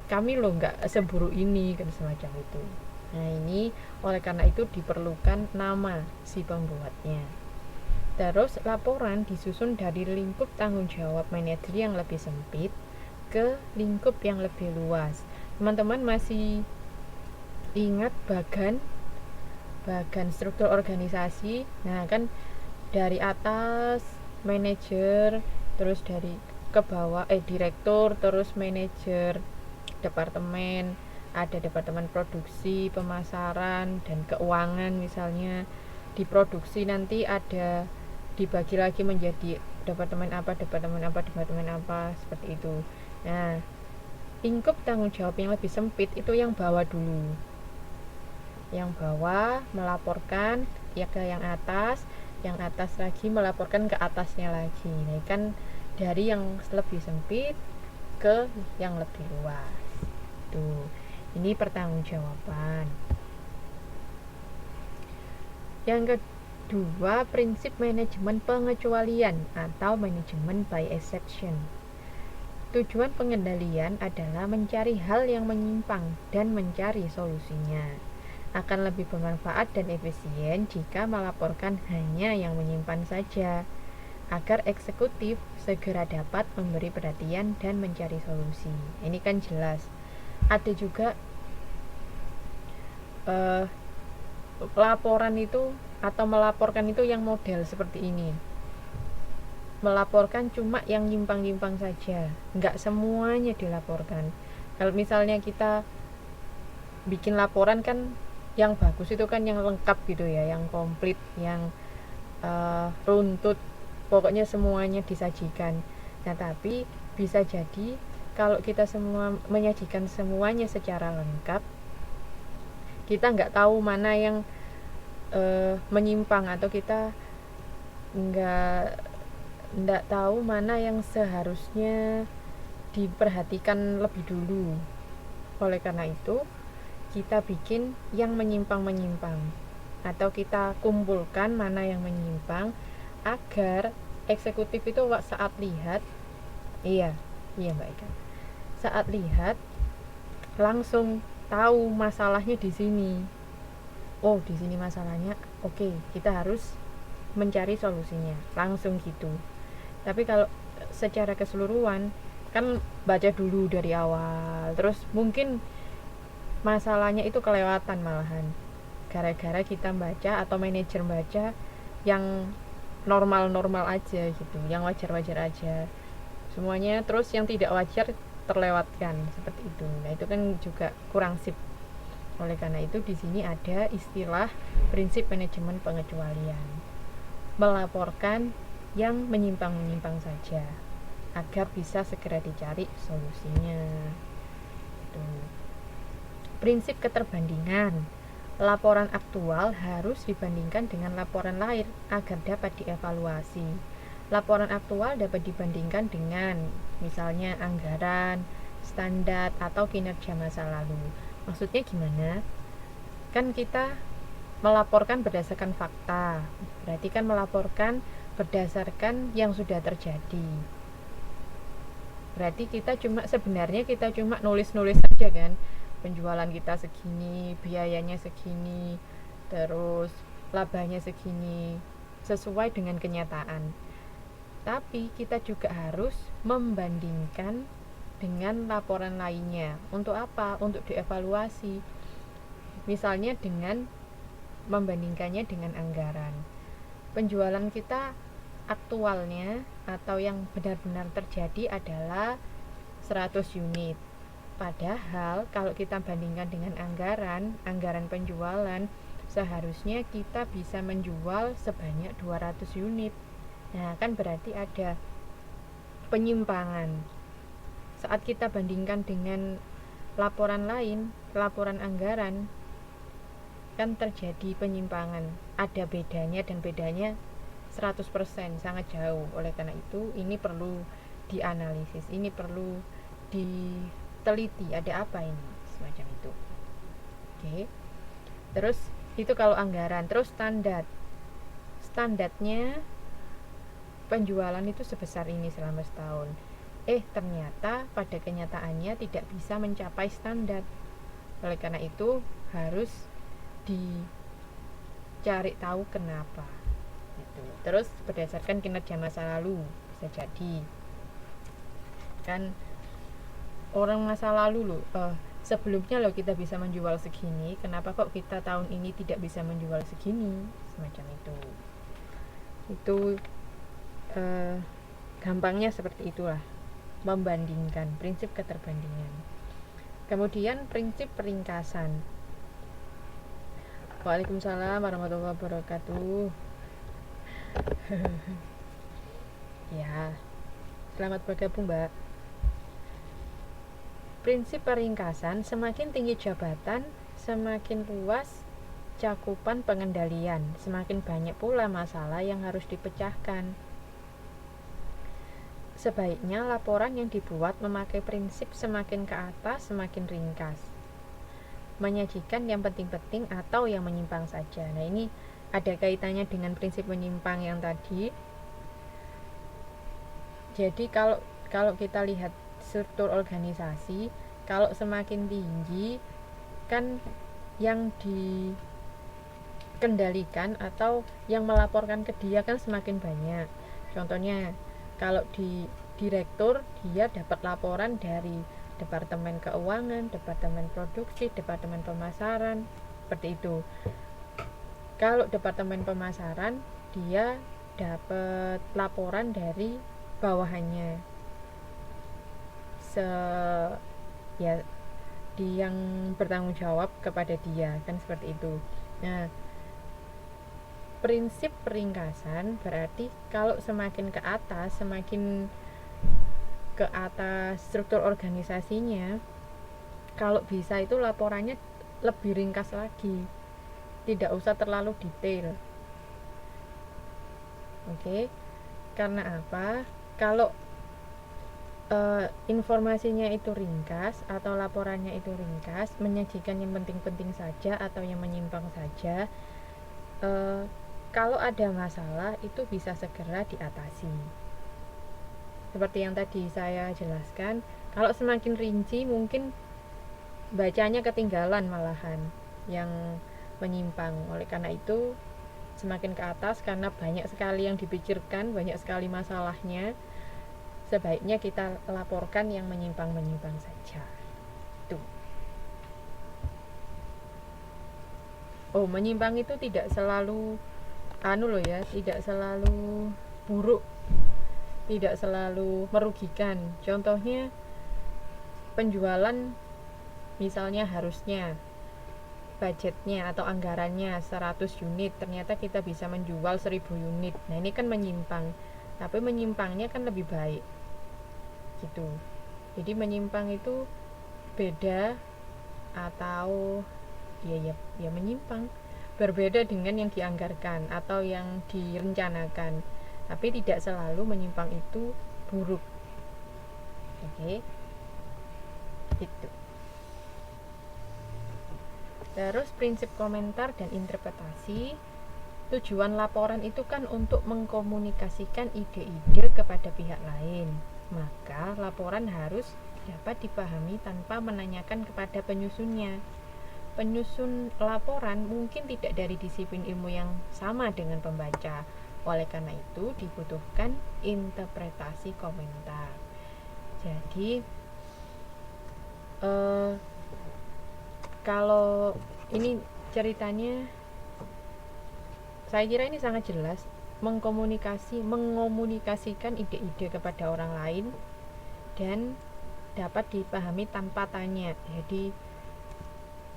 kami loh nggak seburuk ini, kan semacam itu. Nah ini oleh karena itu diperlukan nama si pembuatnya. Terus laporan disusun dari lingkup tanggung jawab manajer yang lebih sempit ke lingkup yang lebih luas. Teman-teman masih ingat bagan struktur organisasi? Nah kan dari atas manajer, terus dari ke bawah direktur, terus manajer departemen, ada departemen produksi, pemasaran, dan keuangan misalnya. Di produksi nanti ada dibagi lagi menjadi departemen apa, departemen apa, departemen apa, seperti itu. Nah, lingkup tanggung jawab yang lebih sempit itu yang bawah dulu. Yang bawah melaporkan ya ke yang atas lagi melaporkan ke atasnya lagi. Nah, kan dari yang lebih sempit ke yang lebih luas. Tuh, ini pertanggungjawaban. Yang kedua, prinsip manajemen pengecualian atau manajemen by exception. Tujuan pengendalian adalah mencari hal yang menyimpang dan mencari solusinya. Akan lebih bermanfaat dan efisien jika melaporkan hanya yang menyimpan saja, agar eksekutif segera dapat memberi perhatian dan mencari solusi. Ini kan jelas. Ada juga laporan itu atau melaporkan itu yang model seperti ini. Melaporkan cuma yang nyimpang-nyimpang saja, nggak semuanya dilaporkan. Kalau misalnya kita bikin laporan kan yang bagus itu kan yang lengkap gitu ya, yang komplit, yang runtut, pokoknya semuanya disajikan. Nah tapi bisa jadi kalau kita semua menyajikan semuanya secara lengkap, kita nggak tahu mana yang menyimpang, atau kita nggak tahu mana yang seharusnya diperhatikan lebih dulu. Oleh karena itu kita bikin yang menyimpang-menyimpang, atau kita kumpulkan mana yang menyimpang agar eksekutif itu saat lihat iya Mbak Eka, saat lihat langsung tahu masalahnya di sini. Oh, di sini masalahnya. Oke, kita harus mencari solusinya langsung gitu. Tapi kalau secara keseluruhan kan baca dulu dari awal, terus mungkin masalahnya itu kelewatan malahan gara-gara kita baca atau manajer baca yang normal-normal aja gitu, yang wajar-wajar aja semuanya, terus yang tidak wajar terlewatkan seperti itu. Nah itu kan juga kurang sip. Oleh karena itu di sini ada istilah prinsip manajemen pengecualian, melaporkan yang menyimpang-menyimpang saja agar bisa segera dicari solusinya. Tuh. Prinsip keterbandingan. Laporan aktual harus dibandingkan dengan laporan lain agar dapat dievaluasi. Laporan aktual dapat dibandingkan dengan misalnya anggaran, standar, atau kinerja masa lalu. Maksudnya gimana? Kan kita melaporkan berdasarkan fakta, berarti kan melaporkan berdasarkan yang sudah terjadi. Berarti sebenarnya kita cuma nulis-nulis aja kan, penjualan kita segini, biayanya segini, terus labanya segini, sesuai dengan kenyataan. Tapi kita juga harus membandingkan dengan laporan lainnya. Untuk apa? Untuk dievaluasi. Misalnya dengan membandingkannya dengan anggaran. Penjualan kita aktualnya atau yang benar-benar terjadi adalah 100 unit. Padahal kalau kita bandingkan dengan anggaran penjualan, seharusnya kita bisa menjual sebanyak 200 unit. Nah, kan berarti ada penyimpangan. Saat kita bandingkan dengan laporan lain, laporan anggaran, kan terjadi penyimpangan. Ada bedanya, dan bedanya 100%, sangat jauh. Oleh karena itu ini perlu dianalisis, ini perlu diteliti, ada apa ini, semacam itu. Oke. Terus itu kalau anggaran. Terus standarnya penjualan itu sebesar ini selama setahun. ternyata pada kenyataannya tidak bisa mencapai standar. Oleh karena itu harus dicari tahu kenapa gitu. Terus berdasarkan kinerja masa lalu, bisa jadi kan orang masa lalu loh, sebelumnya loh kita bisa menjual segini, kenapa kok kita tahun ini tidak bisa menjual segini, semacam itu gampangnya seperti itulah, membandingkan, prinsip keterbandingan. Kemudian prinsip peringkasan. Waalaikumsalam warahmatullahi wabarakatuh. Ya, selamat bergabung Mbak. Prinsip peringkasan, semakin tinggi jabatan, semakin luas cakupan pengendalian, semakin banyak pula masalah yang harus dipecahkan. Sebaiknya laporan yang dibuat memakai prinsip semakin ke atas semakin ringkas, menyajikan yang penting-penting atau yang menyimpang saja. Nah, ini ada kaitannya dengan prinsip menyimpang yang tadi. Jadi kalau kita lihat struktur organisasi, kalau semakin tinggi kan yang dikendalikan atau yang melaporkan ke dia kan semakin banyak. Contohnya kalau di direktur, dia dapat laporan dari departemen keuangan, departemen produksi, departemen pemasaran, seperti itu. Kalau departemen pemasaran, dia dapat laporan dari bawahannya, ya di yang bertanggung jawab kepada dia, kan seperti itu. Nah, prinsip peringkasan berarti kalau semakin ke atas struktur organisasinya, kalau bisa itu laporannya lebih ringkas lagi, tidak usah terlalu detail. Oke. Karena apa? Kalau informasinya itu ringkas atau laporannya itu ringkas, menyajikan yang penting-penting saja atau yang menyimpang saja, kalau ada masalah itu bisa segera diatasi. Seperti yang tadi saya jelaskan, kalau semakin rinci mungkin bacanya ketinggalan malahan yang menyimpang. Oleh karena itu semakin ke atas, karena banyak sekali yang dipikirkan, banyak sekali masalahnya, sebaiknya kita laporkan yang menyimpang-menyimpang saja. Tuh. Menyimpang itu tidak selalu tidak selalu buruk, tidak selalu merugikan. Contohnya penjualan, misalnya harusnya budgetnya atau anggarannya 100 unit, ternyata kita bisa menjual 1000 unit. Nah, ini kan menyimpang. Tapi menyimpangnya kan lebih baik. Gitu. Jadi menyimpang itu beda atau ya menyimpang, berbeda dengan yang dianggarkan atau yang direncanakan. Tapi tidak selalu menyimpang itu buruk. Oke. Gitu. Terus prinsip komentar dan interpretasi. Tujuan laporan itu kan untuk mengkomunikasikan ide-ide kepada pihak lain. Maka laporan harus dapat dipahami tanpa menanyakan kepada penyusunnya. Penyusun laporan mungkin tidak dari disiplin ilmu yang sama dengan pembaca. Oleh karena itu dibutuhkan interpretasi komentar. Jadi kalau ini ceritanya, saya kira ini sangat jelas, mengomunikasikan ide-ide kepada orang lain dan dapat dipahami tanpa tanya. Jadi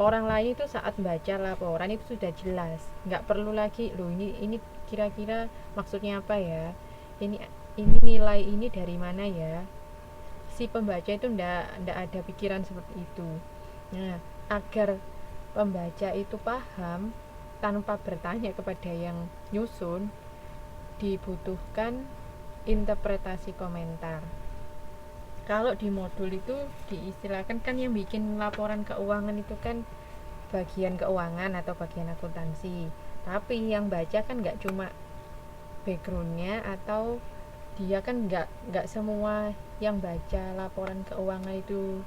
orang lain itu saat baca laporan itu sudah jelas, nggak perlu lagi loh ini kira-kira maksudnya apa ya, ini nilai ini dari mana ya. Si pembaca itu ndak ada pikiran seperti itu. Nah, agar pembaca itu paham tanpa bertanya kepada yang nyusun, dibutuhkan interpretasi komentar. Kalau di modul itu diistilahkan kan yang bikin laporan keuangan itu kan bagian keuangan atau bagian akuntansi, tapi yang baca kan nggak cuma backgroundnya atau dia kan nggak semua yang baca laporan keuangan itu